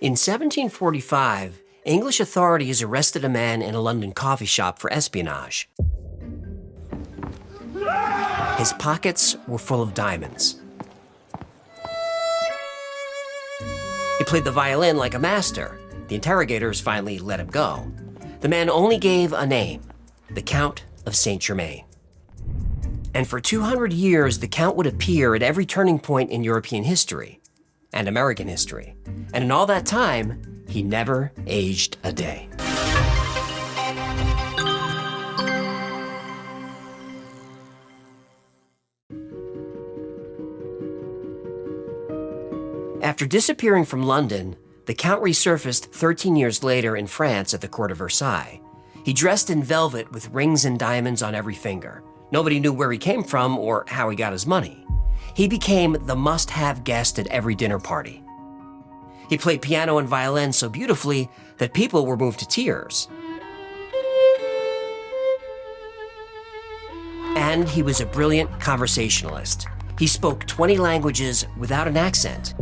In 1745, English authorities arrested a man in a London coffee shop for espionage. His pockets were full of diamonds. He played the violin like a master. The interrogators finally let him go. The man only gave a name, the Count of Saint Germain. And for 200 years, the Count would appear at every turning point in European history and American history. And in all that time, he never aged a day. After disappearing from London, the Count resurfaced 13 years later in France at the court of Versailles. He dressed in velvet with rings and diamonds on every finger. Nobody knew where he came from or how he got his money. He became the must-have guest at every dinner party. He played piano and violin so beautifully that people were moved to tears. And he was a brilliant conversationalist. He spoke 20 languages without an accent.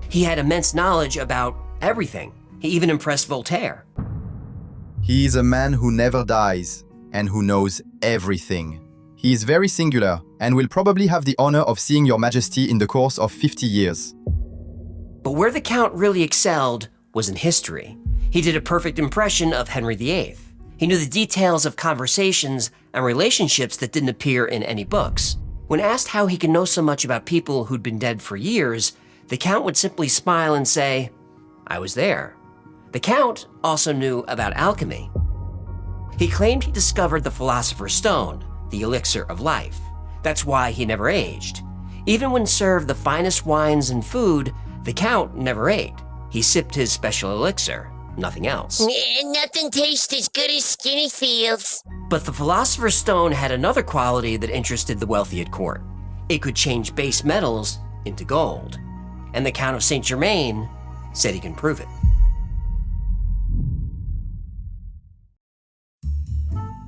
He had immense knowledge about everything. He even impressed Voltaire. He is a man who never dies and who knows everything. He is very singular and will probably have the honor of seeing Your Majesty in the course of 50 years. But where the Count really excelled was in history. He did a perfect impression of Henry VIII. He knew the details of conversations and relationships that didn't appear in any books. When asked how he could know so much about people who'd been dead for years, the Count would simply smile and say, "I was there." The Count also knew about alchemy. He claimed he discovered the Philosopher's Stone, the elixir of life. That's why he never aged. Even when served the finest wines and food, the Count never ate. He sipped his special elixir, nothing else. Nothing tastes as good as skinny feels. But the Philosopher's Stone had another quality that interested the wealthy at court. It could change base metals into gold. And the Count of Saint Germain said he can prove it.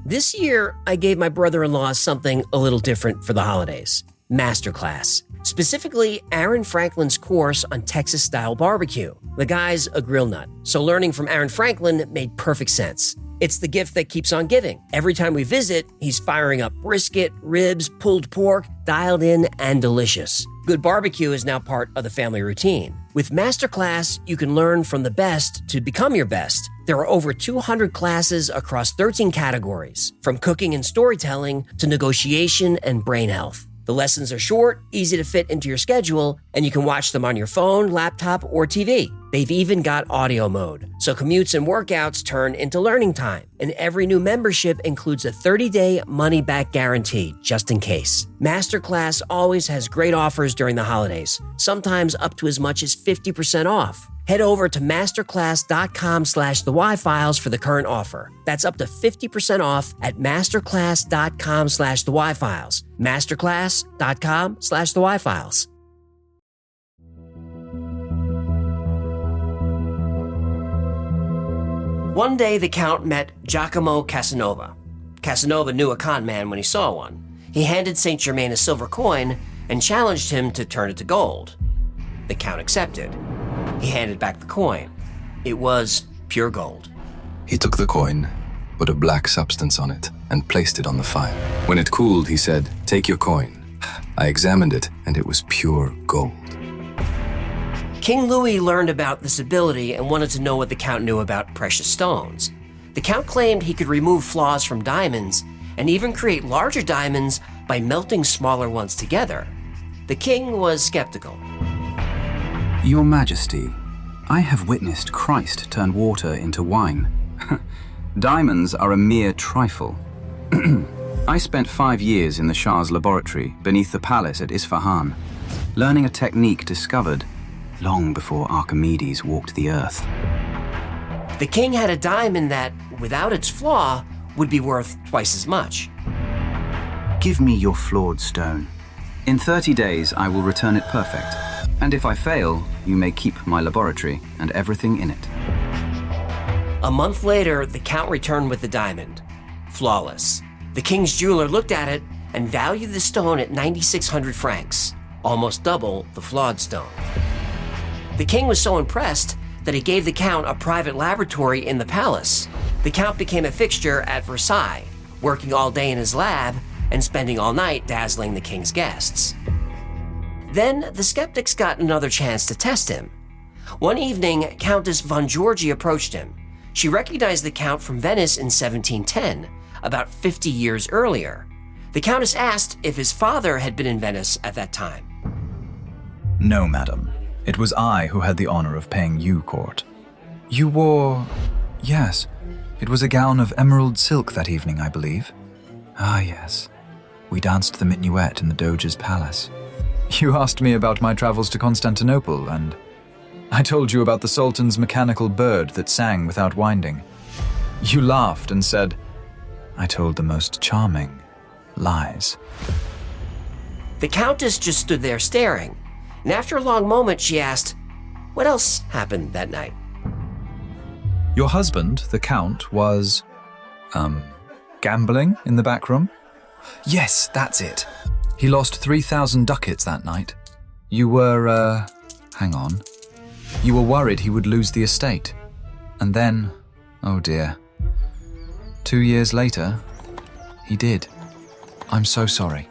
This year, I gave my brother-in-law something a little different for the holidays. Masterclass. Specifically, Aaron Franklin's course on Texas-style barbecue. The guy's a grill nut, so learning from Aaron Franklin made perfect sense. It's the gift that keeps on giving. Every time we visit, he's firing up brisket, ribs, pulled pork, dialed in and delicious. Good barbecue is now part of the family routine. With Masterclass, you can learn from the best to become your best. There are over 200 classes across 13 categories, from cooking and storytelling to negotiation and brain health. The lessons are short, easy to fit into your schedule, and you can watch them on your phone, laptop, or TV. They've even got audio mode, so commutes and workouts turn into learning time. And every new membership includes a 30-day money-back guarantee, just in case. Masterclass always has great offers during the holidays, sometimes up to as much as 50% off. Head over to masterclass.com/thewifiles for the current offer. That's up to 50% off at masterclass.com/thewifiles. masterclass.com/thewifiles. One day, the Count met Giacomo Casanova. Casanova knew a con man when he saw one. He handed Saint Germain a silver coin and challenged him to turn it to gold. The Count accepted. He handed back the coin. It was pure gold. He took the coin, put a black substance on it, and placed it on the fire. When it cooled, he said, "Take your coin." I examined it, and it was pure gold. King Louis learned about this ability and wanted to know what the Count knew about precious stones. The Count claimed he could remove flaws from diamonds and even create larger diamonds by melting smaller ones together. The king was skeptical. Your Majesty, I have witnessed Christ turn water into wine. Diamonds are a mere trifle. I spent 5 years in the Shah's laboratory beneath the palace at Isfahan, learning a technique discovered long before Archimedes walked the earth. The king had a diamond that, without its flaw, would be worth twice as much. Give me your flawed stone. In 30 days, I will return it perfect. And if I fail, you may keep my laboratory and everything in it. A month later, the Count returned with the diamond. Flawless. The king's jeweler looked at it and valued the stone at 9,600 francs, almost double the flawed stone. The king was so impressed that he gave the Count a private laboratory in the palace. The Count became a fixture at Versailles, working all day in his lab and spending all night dazzling the king's guests. Then the skeptics got another chance to test him. One evening, Countess von Georgi approached him. She recognized the Count from Venice in 1710, about 50 years earlier. The Countess asked if his father had been in Venice at that time. No, madam. It was I who had the honor of paying you court. You wore... yes, it was a gown of emerald silk that evening, I believe. Ah, yes. We danced the minuet in the Doge's palace. You asked me about my travels to Constantinople, and I told you about the Sultan's mechanical bird that sang without winding. You laughed and said, I told the most charming lies. The Countess just stood there staring, and after a long moment she asked, what else happened that night? Your husband, the Count, was, gambling in the back room? Yes, that's it. He lost 3,000 ducats that night. You were, hang on. You were worried he would lose the estate. And then, oh dear. 2 years later, he did. I'm so sorry.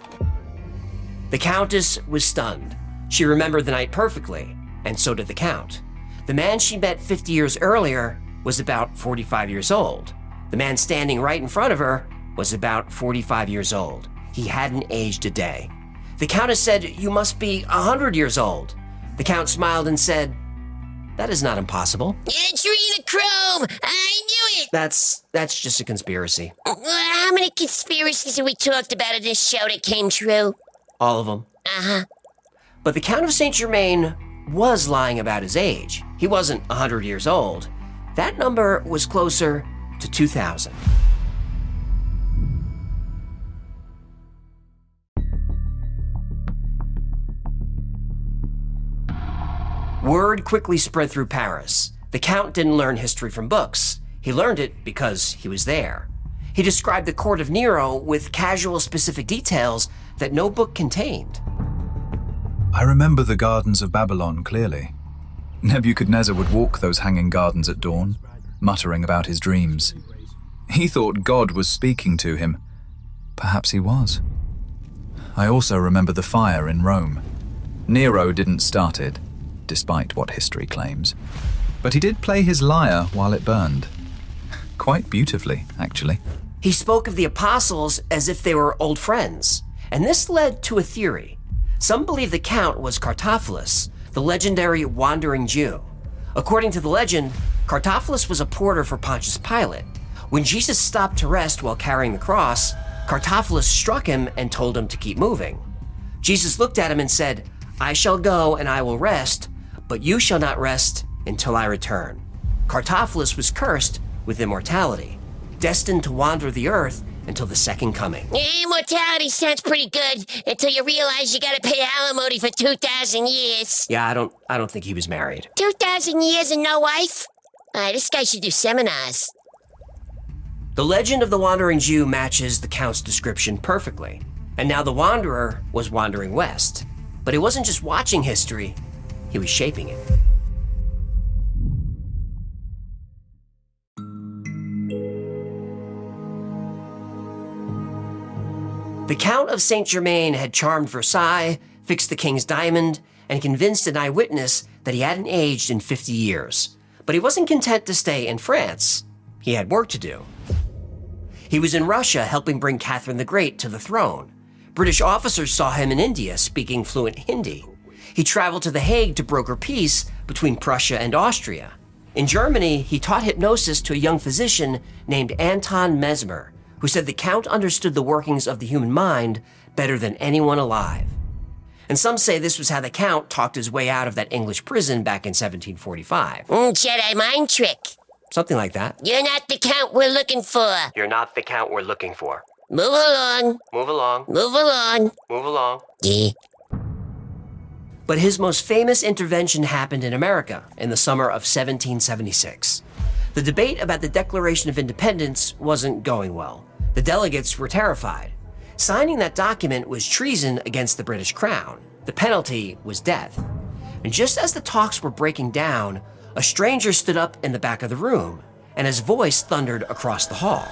The Countess was stunned. She remembered the night perfectly, and so did the Count. The man she met 50 years earlier was about 45 years old. The man standing right in front of her was about 45 years old. He hadn't aged a day. The Countess said, you must be 100 years old. The Count smiled and said, that is not impossible. It's Chrome! I knew it! That's just a conspiracy. How many conspiracies have we talked about in this show that came true? All of them. Uh-huh. But the Count of Saint Germain was lying about his age. He wasn't 100 years old. That number was closer to 2,000. Word quickly spread through Paris. The Count didn't learn history from books. He learned it because he was there. He described the court of Nero with casual, specific details that no book contained. I remember the gardens of Babylon clearly. Nebuchadnezzar would walk those hanging gardens at dawn, muttering about his dreams. He thought God was speaking to him. Perhaps he was. I also remember the fire in Rome. Nero didn't start it, despite what history claims. But he did play his lyre while it burned. Quite beautifully, actually. He spoke of the apostles as if they were old friends, and this led to a theory. Some believe the Count was Cartaphilus, the legendary wandering Jew. According to the legend, Cartaphilus was a porter for Pontius Pilate. When Jesus stopped to rest while carrying the cross, Cartaphilus struck him and told him to keep moving. Jesus looked at him and said, I shall go and I will rest, but you shall not rest until I return. Cartaphilus was cursed with immortality, destined to wander the earth until the second coming. Immortality sounds pretty good until you realize you gotta pay alimony for 2,000 years. Yeah, I don't think he was married. 2,000 years and no wife? This guy should do seminars. The legend of the wandering Jew matches the Count's description perfectly. And now the wanderer was wandering west. But he wasn't just watching history, he was shaping it. The Count of Saint Germain had charmed Versailles, fixed the king's diamond, and convinced an eyewitness that he hadn't aged in 50 years. But he wasn't content to stay in France. He had work to do. He was in Russia helping bring Catherine the Great to the throne. British officers saw him in India speaking fluent Hindi. He traveled to The Hague to broker peace between Prussia and Austria. In Germany, he taught hypnosis to a young physician named Anton Mesmer, who said the Count understood the workings of the human mind better than anyone alive. And some say this was how the Count talked his way out of that English prison back in 1745. Jedi mind trick. Something like that. You're not the Count we're looking for. You're not the Count we're looking for. Move along. Move along. Move along. Move along. Yeah. But his most famous intervention happened in America in the summer of 1776. The debate about the Declaration of Independence wasn't going well. The delegates were terrified. Signing that document was treason against the British Crown. The penalty was death. And just as the talks were breaking down, a stranger stood up in the back of the room, and his voice thundered across the hall.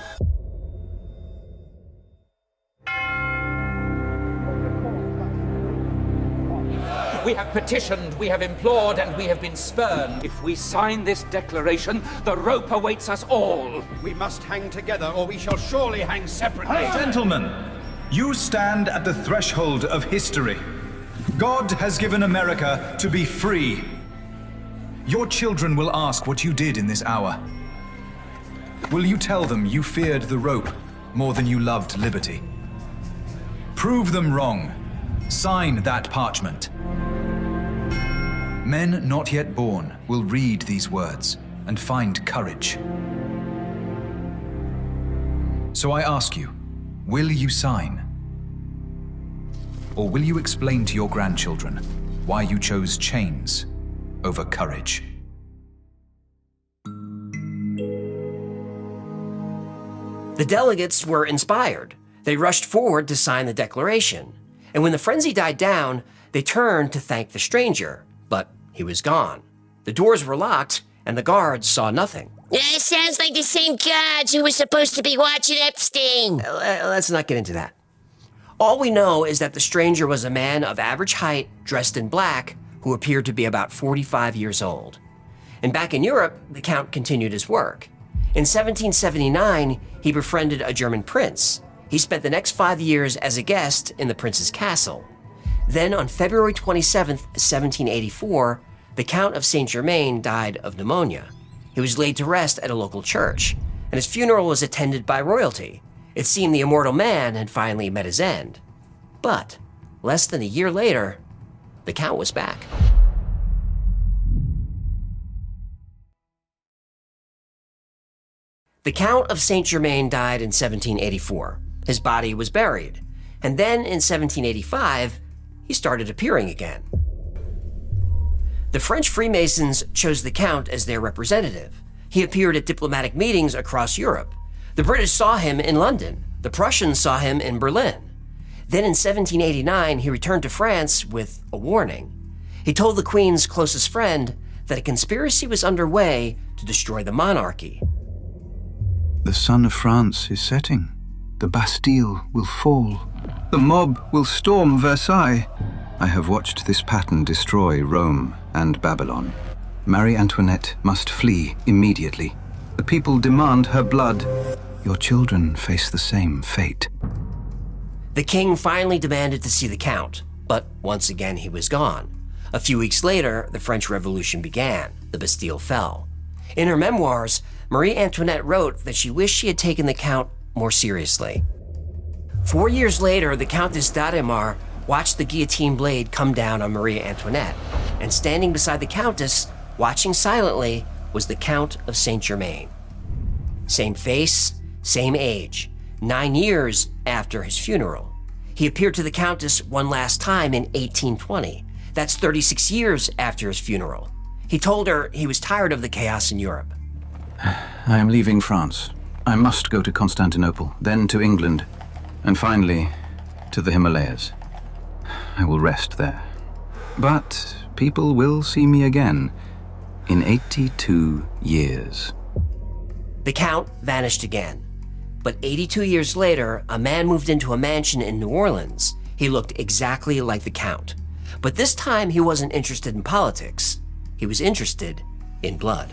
We have petitioned, we have implored, and we have been spurned. If we sign this declaration, the rope awaits us all. We must hang together, or we shall surely hang separately. Gentlemen, you stand at the threshold of history. God has given America to be free. Your children will ask what you did in this hour. Will you tell them you feared the rope more than you loved liberty? Prove them wrong. Sign that parchment. Men not yet born will read these words and find courage. So I ask you, will you sign? Or will you explain to your grandchildren why you chose chains over courage? The delegates were inspired. They rushed forward to sign the declaration. And when the frenzy died down, they turned to thank the stranger, but he was gone. The doors were locked, and the guards saw nothing. It sounds like the same gods who were supposed to be watching Epstein. Let's not get into that. All we know is that the stranger was a man of average height, dressed in black, who appeared to be about 45 years old. And back in Europe, the Count continued his work. In 1779, he befriended a German prince. He spent the next 5 years as a guest in the prince's castle. Then on February 27, 1784, the Count of Saint Germain died of pneumonia. He was laid to rest at a local church, and his funeral was attended by royalty. It seemed the immortal man had finally met his end. But less than a year later, the Count was back. The Count of Saint Germain died in 1784. His body was buried, and then in 1785, he started appearing again. The French Freemasons chose the Count as their representative. He appeared at diplomatic meetings across Europe. The British saw him in London. The Prussians saw him in Berlin. Then in 1789, he returned to France with a warning. He told the Queen's closest friend that a conspiracy was underway to destroy the monarchy. The sun of France is setting. The Bastille will fall. The mob will storm Versailles. I have watched this pattern destroy Rome and Babylon. Marie Antoinette must flee immediately. The people demand her blood. Your children face the same fate. The king finally demanded to see the Count, but once again he was gone. A few weeks later, the French Revolution began. The Bastille fell. In her memoirs, Marie Antoinette wrote that she wished she had taken the Count more seriously. 4 years later, the Countess d'Adhémar watched the guillotine blade come down on Marie Antoinette, and standing beside the Countess, watching silently, was the Count of Saint Germain. Same face, same age, 9 years after his funeral. He appeared to the Countess one last time in 1820. That's 36 years after his funeral. He told her he was tired of the chaos in Europe. I am leaving France. I must go to Constantinople, then to England, and finally to the Himalayas. I will rest there. But people will see me again in 82 years. The Count vanished again. But 82 years later, a man moved into a mansion in New Orleans. He looked exactly like the Count. But this time he wasn't interested in politics. He was interested in blood.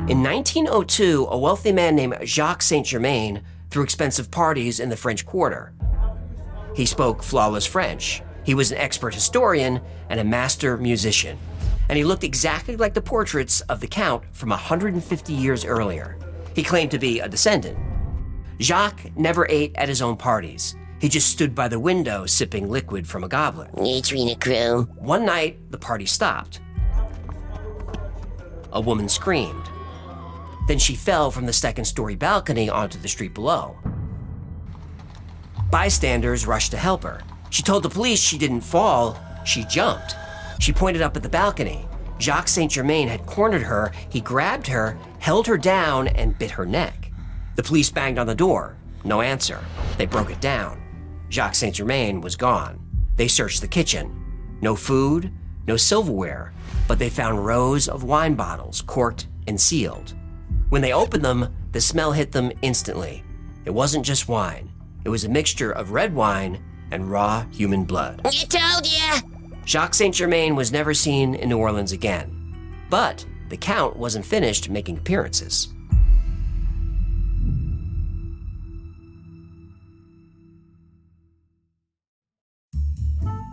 In 1902, a wealthy man named Jacques Saint Germain threw expensive parties in the French Quarter. He spoke flawless French. He was an expert historian and a master musician. And he looked exactly like the portraits of the Count from 150 years earlier. He claimed to be a descendant. Jacques never ate at his own parties. He just stood by the window sipping liquid from a goblet. Adrenochrome. One night, the party stopped. A woman screamed. Then she fell from the second-story balcony onto the street below. Bystanders rushed to help her. She told the police she didn't fall, she jumped. She pointed up at the balcony. Jacques Saint Germain had cornered her. He grabbed her, held her down, and bit her neck. The police banged on the door. No answer. They broke it down. Jacques Saint Germain was gone. They searched the kitchen. No food, no silverware, but they found rows of wine bottles, corked and sealed. When they opened them, the smell hit them instantly. It wasn't just wine. It was a mixture of red wine and raw human blood. I told ya! Jacques Saint Germain was never seen in New Orleans again. But the Count wasn't finished making appearances.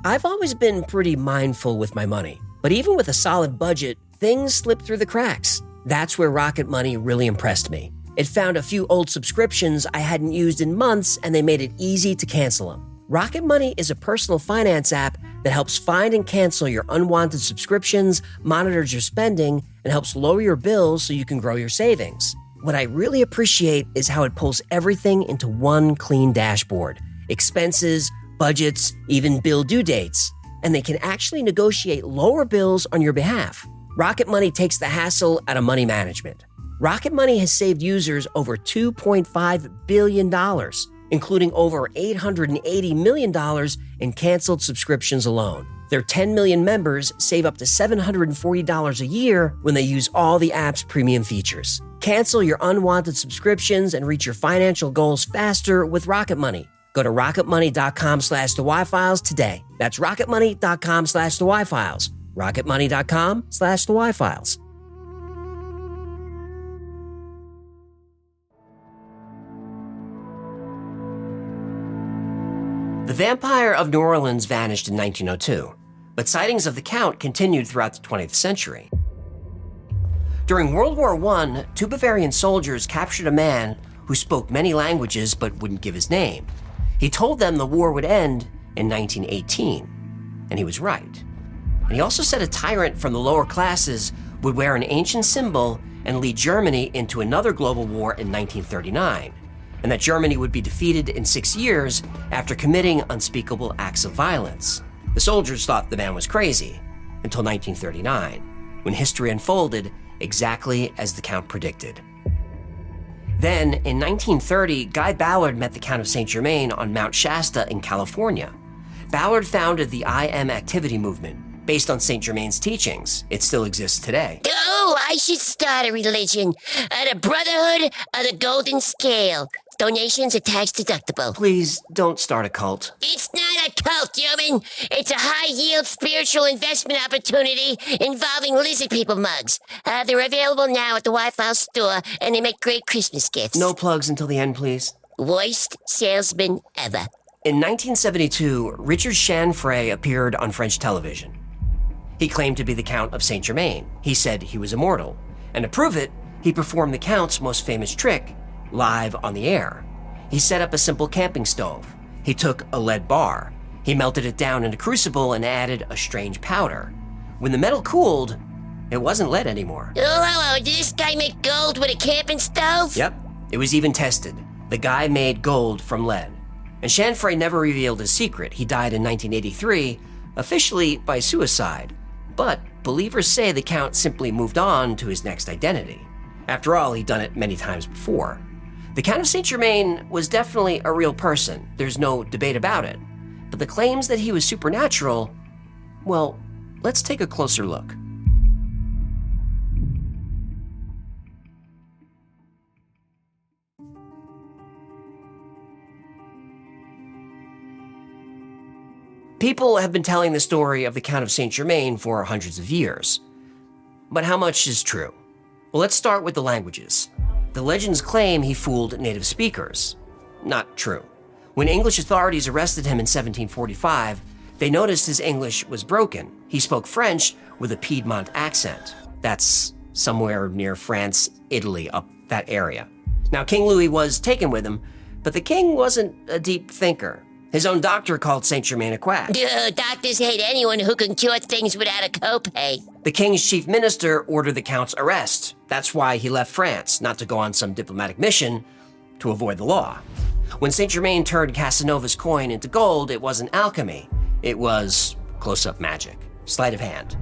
I've always been pretty mindful with my money, but even with a solid budget, things slip through the cracks. That's where Rocket Money really impressed me. It found a few old subscriptions I hadn't used in months, and they made it easy to cancel them. Rocket Money is a personal finance app that helps find and cancel your unwanted subscriptions, monitors your spending, and helps lower your bills so you can grow your savings. What I really appreciate is how it pulls everything into one clean dashboard. Expenses, budgets, even bill due dates. And they can actually negotiate lower bills on your behalf. Rocket Money takes the hassle out of money management. Rocket Money has saved users over $2.5 billion, including over $880 million in canceled subscriptions alone. Their 10 million members save up to $740 a year when they use all the app's premium features. Cancel your unwanted subscriptions and reach your financial goals faster with Rocket Money. Go to rocketmoney.com/thewhyfiles today. That's rocketmoney.com/thewhyfiles. rocketmoney.com/thewhyfiles. The Vampire of New Orleans vanished in 1902, but sightings of the Count continued throughout the 20th century. During World War I, 2 Bavarian soldiers captured a man who spoke many languages but wouldn't give his name. He told them the war would end in 1918, and he was right. And he also said a tyrant from the lower classes would wear an ancient symbol and lead Germany into another global war in 1939, and that Germany would be defeated in 6 years after committing unspeakable acts of violence. The soldiers thought the man was crazy until 1939, when history unfolded exactly as the Count predicted. Then, in 1930, Guy Ballard met the Count of Saint Germain on Mount Shasta in California. Ballard founded the I Am Activity movement, based on Saint Germain's teachings. It still exists today. Oh, I should start a religion. The Brotherhood of the Golden Scale. Donations are tax deductible. Please don't start a cult. It's not a cult, human. It's a high-yield spiritual investment opportunity involving lizard people mugs. They're available now at the Wi-Fi store, and they make great Christmas gifts. No plugs until the end, please. Worst salesman ever. In 1972, Richard Chanfray appeared on French television. He claimed to be the Count of Saint Germain. He said he was immortal. And to prove it, he performed the Count's most famous trick, live on the air. He set up a simple camping stove. He took a lead bar. He melted it down in a crucible and added a strange powder. When the metal cooled, it wasn't lead anymore. Oh, did this guy make gold with a camping stove? Yep, it was even tested. The guy made gold from lead. And Chanfray never revealed his secret. He died in 1983, officially by suicide. But believers say the Count simply moved on to his next identity. After all, he'd done it many times before. The Count of Saint Germain was definitely a real person. There's no debate about it. But the claims that he was supernatural, well, let's take a closer look. People have been telling the story of the Count of Saint Germain for hundreds of years. But how much is true? Well, let's start with the languages. The legends claim he fooled native speakers. Not true. When English authorities arrested him in 1745, they noticed his English was broken. He spoke French with a Piedmont accent. That's somewhere near France, Italy, up that area. Now, King Louis was taken with him, but the king wasn't a deep thinker. His own doctor called Saint Germain a quack. Doctors hate anyone who can cure things without a copay. The king's chief minister ordered the Count's arrest. That's why he left France, not to go on some diplomatic mission to avoid the law. When Saint Germain turned Casanova's coin into gold, it wasn't alchemy. It was close-up magic, sleight of hand.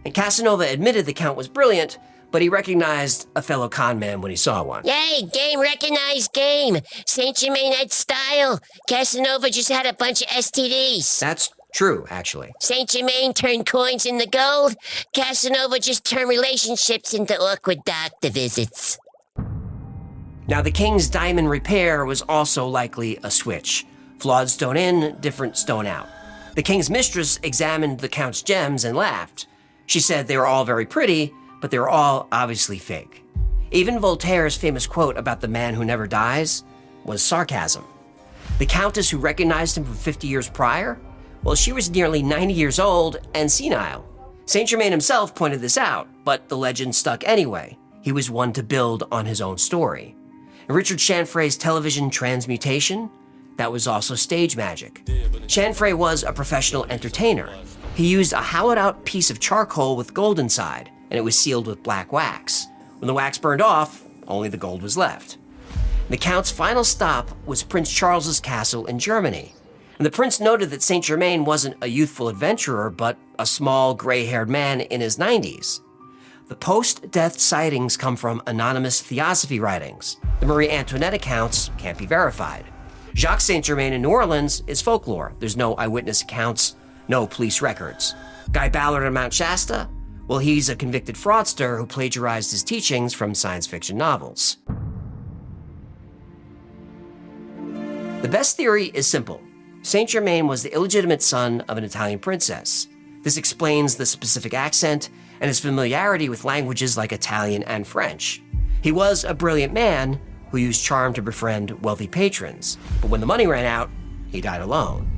And Casanova admitted the Count was brilliant, but he recognized a fellow con man when he saw one. Yay, game recognized game. Saint Germain had style. Casanova just had a bunch of STDs. That's true, actually. Saint Germain turned coins into gold. Casanova just turned relationships into awkward doctor visits. Now, the king's diamond repair was also likely a switch. Flawed stone in, different stone out. The king's mistress examined the count's gems and laughed. She said they were all very pretty, but they were all obviously fake. Even Voltaire's famous quote about the man who never dies was sarcasm. The countess who recognized him from 50 years prior, well, she was nearly 90 years old and senile. Saint Germain himself pointed this out, but the legend stuck anyway. He was one to build on his own story. And Richard Chanfray's television transmutation, that was also stage magic. Chanfray was a professional entertainer. He used a hollowed-out piece of charcoal with gold inside, and it was sealed with black wax. When the wax burned off, only the gold was left. The Count's final stop was Prince Charles's castle in Germany. And the prince noted that Saint Germain wasn't a youthful adventurer, but a small, gray-haired man in his 90s. The post-death sightings come from anonymous theosophy writings. The Marie Antoinette accounts can't be verified. Jacques Saint Germain in New Orleans is folklore. There's no eyewitness accounts, no police records. Guy Ballard on Mount Shasta? Well, he's a convicted fraudster who plagiarized his teachings from science fiction novels. The best theory is simple. Saint Germain was the illegitimate son of an Italian princess. This explains the specific accent and his familiarity with languages like Italian and French. He was a brilliant man who used charm to befriend wealthy patrons, but when the money ran out, he died alone.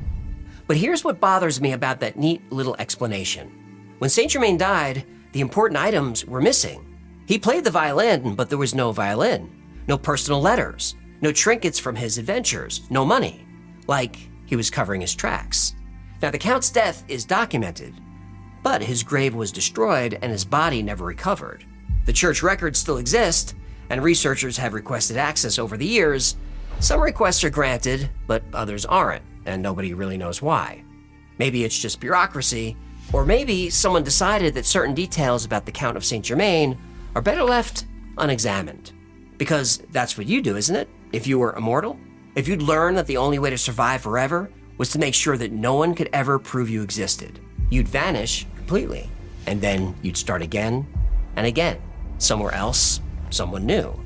But here's what bothers me about that neat little explanation. When Saint Germain died, the important items were missing. He played the violin, but there was no violin, no personal letters, no trinkets from his adventures, no money. Like he was covering his tracks. Now, the Count's death is documented, but his grave was destroyed and his body never recovered. The church records still exist, and researchers have requested access over the years. Some requests are granted, but others aren't, and nobody really knows why. Maybe it's just bureaucracy, or maybe someone decided that certain details about the Count of Saint Germain are better left unexamined. Because that's what you do, isn't it? If you were immortal? If you'd learn that the only way to survive forever was to make sure that no one could ever prove you existed, you'd vanish completely, and then you'd start again and again, somewhere else, someone new.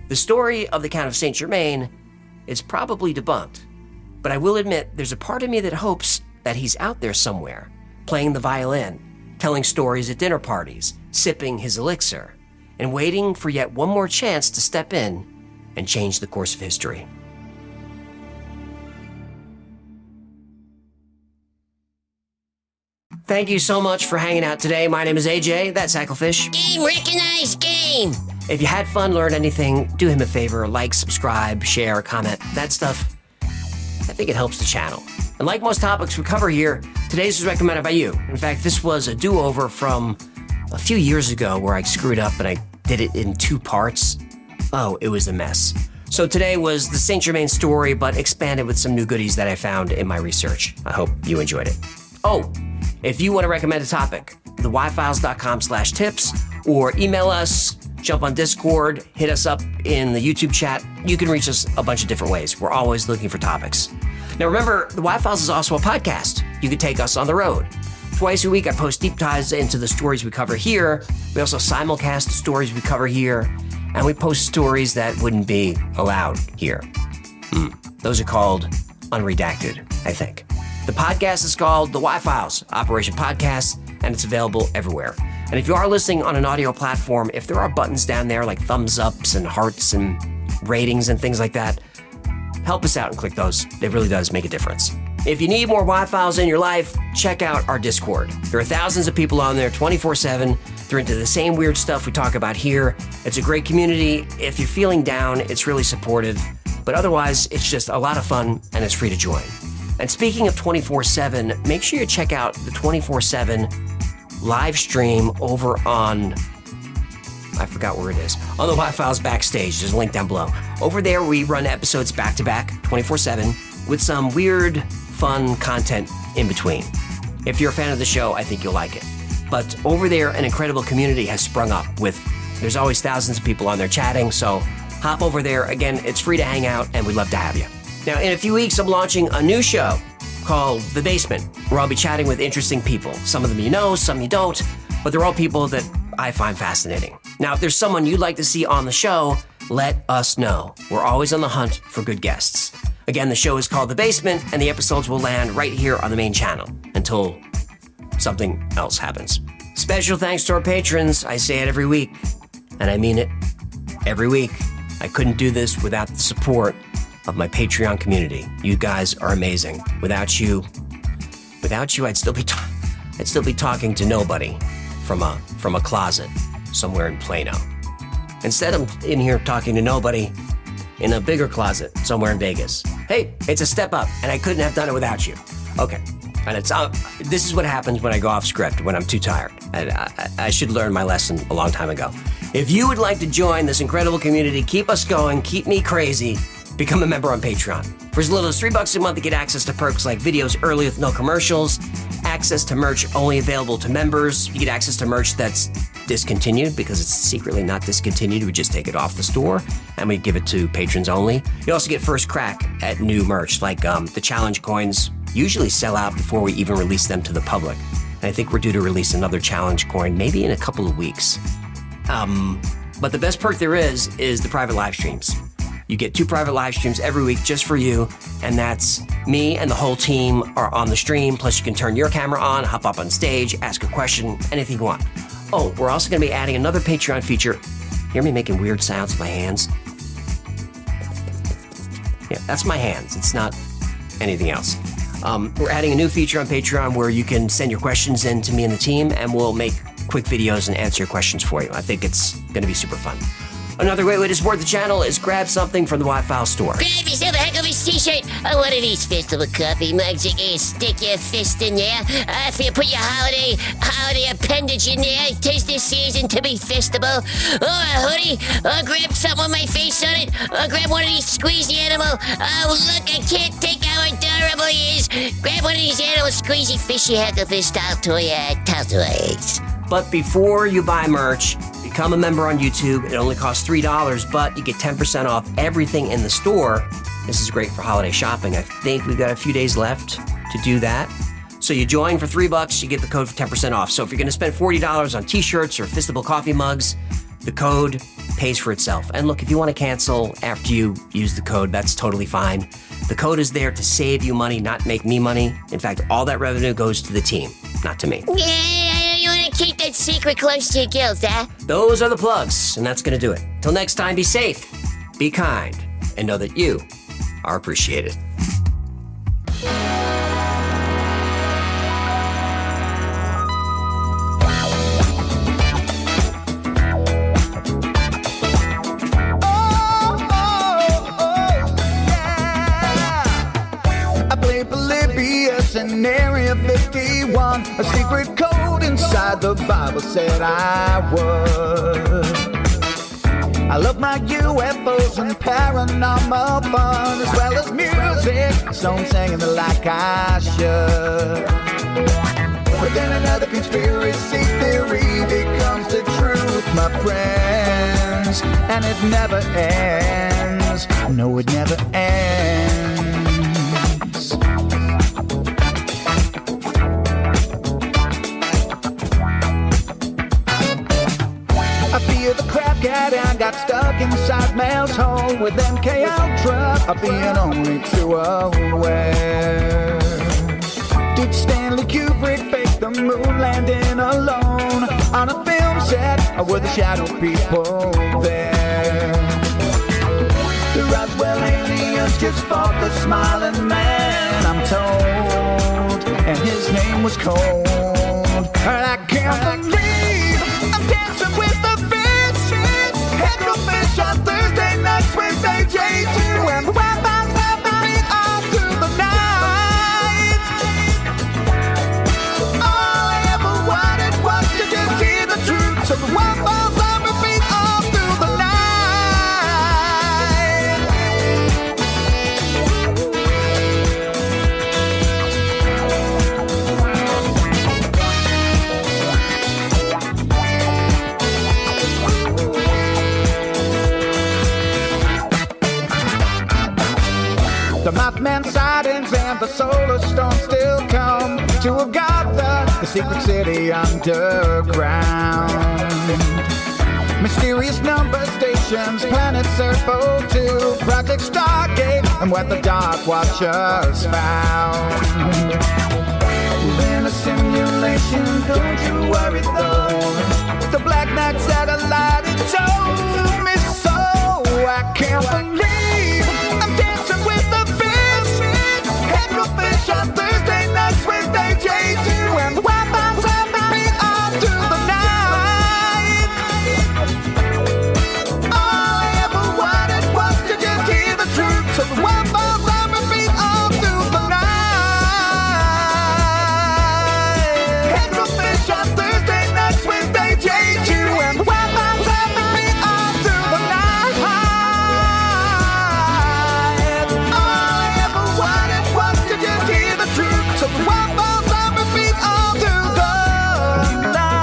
The story of the Count of Saint Germain is probably debunked, but I will admit there's a part of me that hopes that he's out there somewhere, playing the violin, telling stories at dinner parties, sipping his elixir, and waiting for yet one more chance to step in and change the course of history. Thank you so much for hanging out today. My name is AJ, that's Hacklefish. Game recognized game. If you had fun, learned anything, do him a favor, like, subscribe, share, comment, that stuff. I think it helps the channel. And like most topics we cover here, today's was recommended by you. In fact, this was a do-over from a few years ago where I screwed up and I did it in 2 parts. Oh, it was a mess. So today was the Saint Germain story, but expanded with some new goodies that I found in my research. I hope you enjoyed it. Oh, if you want to recommend a topic, theyfiles.com/tips, or email us, jump on Discord, hit us up in the YouTube chat. You can reach us a bunch of different ways. We're always looking for topics. Now remember, the Y-Files is also a podcast. You can take us on the road. Twice a week, I post deep dives into the stories we cover here. We also simulcast the stories we cover here, and we post stories that wouldn't be allowed here. Those are called unredacted, I think. The podcast is called The Y-Files, Operation Podcast, and it's available everywhere. And if you are listening on an audio platform, if there are buttons down there like thumbs ups and hearts and ratings and things like that, help us out and click those. It really does make a difference. If you need more Y-Files in your life, check out our Discord. There are thousands of people on there 24/7. They're into the same weird stuff we talk about here. It's a great community. If you're feeling down, it's really supportive. But otherwise, it's just a lot of fun and it's free to join. And speaking of 24/7, make sure you check out the 24/7 live stream over on, I forgot where it is, on the Y-Files Backstage. There's a link down below. Over there, we run episodes back-to-back, 24/7, with some weird, fun content in between. If you're a fan of the show, I think you'll like it. But over there, an incredible community has sprung up there's always thousands of people on there chatting, so hop over there. Again, it's free to hang out, and we'd love to have you. Now, in a few weeks, I'm launching a new show called The Basement, where I'll be chatting with interesting people. Some of them you know, some you don't, but they're all people that I find fascinating. Now, if there's someone you'd like to see on the show, let us know. We're always on the hunt for good guests. Again, the show is called The Basement, and the episodes will land right here on the main channel until something else happens. Special thanks to our patrons. I say it every week, and I mean it every week. I couldn't do this without the support of my Patreon community. You guys are amazing. Without you, I'd still be talking to nobody from a closet somewhere in Plano. Instead, I'm in here talking to nobody in a bigger closet somewhere in Vegas. Hey, it's a step up, and I couldn't have done it without you. Okay, and this is what happens when I go off script, when I'm too tired. I should learn my lesson a long time ago. If you would like to join this incredible community, keep us going, keep me crazy, become a member on Patreon. For as little as $3 a month, you get access to perks like videos early with no commercials, access to merch only available to members. You get access to merch that's discontinued because it's secretly not discontinued. We just take it off the store and we give it to patrons only. You also get first crack at new merch, like the challenge coins usually sell out before we even release them to the public. And I think we're due to release another challenge coin maybe in a couple of weeks. But the best perk there is the private live streams. You get 2 private live streams every week just for you, and that's me and the whole team are on the stream, plus you can turn your camera on, hop up on stage, ask a question, anything you want. Oh, we're also going to be adding another Patreon feature. Hear me making weird sounds with my hands? Yeah, that's my hands. It's not anything else. We're adding a new feature on Patreon where you can send your questions in to me and the team, and we'll make quick videos and answer your questions for you. I think it's going to be super fun. Another great way to support the channel is grab something from the Wi-Fi store. Grab yourself a heck of a t-shirt or one of these festival coffee mugs. You can stick your fist in there. If you put your holiday appendage in there, it takes this season to be festival. Or a hoodie, or grab something with my face on it, or grab one of these squeezy animal. Oh, look, I can't take how adorable he is. Grab one of these animal squeezy fishy hecklefish style toys. But before you buy merch, become a member on YouTube. It only costs $3, but you get 10% off everything in the store. This is great for holiday shopping. I think we've got a few days left to do that. So you join for $3, you get the code for 10% off. So if you're going to spend $40 on t-shirts or Festival coffee mugs, the code pays for itself. And look, if you want to cancel after you use the code, that's totally fine. The code is there to save you money, not make me money. In fact, all that revenue goes to the team, not to me. Yeah, you want to keep that secret close to your gills, huh? Those are the plugs, and that's going to do it. Till next time, be safe, be kind, and know that you are appreciated. In Area 51, a secret code inside the Bible said I would. I love my UFOs and paranormal fun, as well as music, so I'm singing it like I should. But then another conspiracy theory becomes the truth, my friends, and it never ends. No, it never ends. I feel the crap cat and got stuck inside Mel's hole with MK Ultra being only too aware. Did Stanley Kubrick fake the moon landing alone on a film set, or were the shadow people there? The Roswell aliens just fought the smiling man, I'm told, and his name was Cold. And I can't believe I'm dancing with the fish. Hecklefish on Thursday nights with AJ2, and the Wi-Fi's happening all through the night. All I ever wanted was to just hear the truth, so the Wi-Fi's on repeat all through the night. The Mothman sightings and the solar storm still come to Agatha, the secret city underground. Mysterious number stations, planet Serpo 2, Project Stargate, and what the Dark Watchers found. We're in a simulation, don't you worry though. The Black Knight satellite, it told me so. I can't believe I'm dancing with the fish. Headfish on Thursday nights with AJ2, and the Wi-Fi's on me all through the night. All I ever wanted was to just hear the truth, so the Wi-Fi's on repeat all through the night. Headfish on Thursday nights with AJ2, and the Wi-Fi's on repeat all through the night. All I ever wanted was to just hear the truth, so the Wi-Fi's on repeat all through the night.